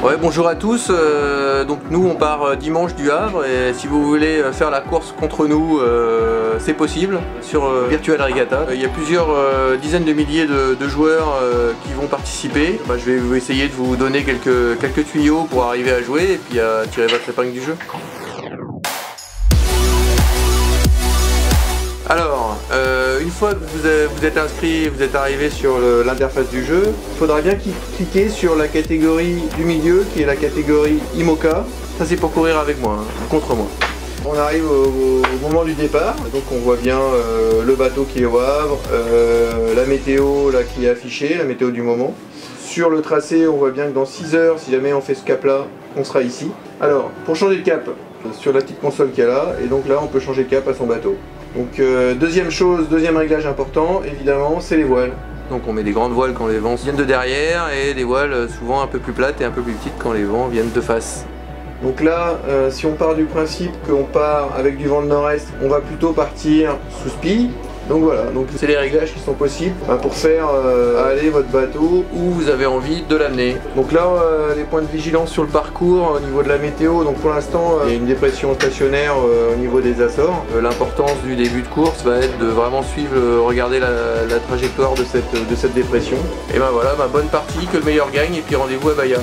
Ouais, bonjour à tous, donc nous on part dimanche du Havre et si vous voulez faire la course contre nous, c'est possible sur Virtual Regatta. Il y a plusieurs dizaines de milliers de joueurs qui vont participer. Je vais essayer de vous donner quelques tuyaux pour arriver à jouer et puis à tirer votre épingle du jeu. Alors, une fois que vous êtes inscrit, vous êtes arrivé sur l'interface du jeu, il faudra bien cliquer sur la catégorie du milieu qui est la catégorie IMOCA. Ça c'est pour courir avec moi, contre moi. On arrive au moment du départ, donc on voit bien le bateau qui est au Havre, la météo là, qui est affichée, la météo du moment. Sur le tracé, on voit bien que dans 6 heures, si jamais on fait ce cap là, on sera ici. Alors, pour changer de cap, sur la petite console qu'il y a là, et donc là on peut changer de cap à son bateau. Donc deuxième réglage important, évidemment, c'est les voiles. Donc on met des grandes voiles quand les vents viennent de derrière et des voiles souvent un peu plus plates et un peu plus petites quand les vents viennent de face. Donc là, si on part du principe qu'on part avec du vent de nord-est, on va plutôt partir sous spi. Donc voilà, donc c'est les réglages qui sont possibles pour faire aller votre bateau où vous avez envie de l'amener. Donc là, les points de vigilance sur le parcours au niveau de la météo, donc pour l'instant il y a une dépression stationnaire au niveau des Açores. L'importance du début de course va être de vraiment suivre, regarder la trajectoire de cette dépression. Et ben voilà, bonne partie, que le meilleur gagne et puis rendez-vous à Bahia.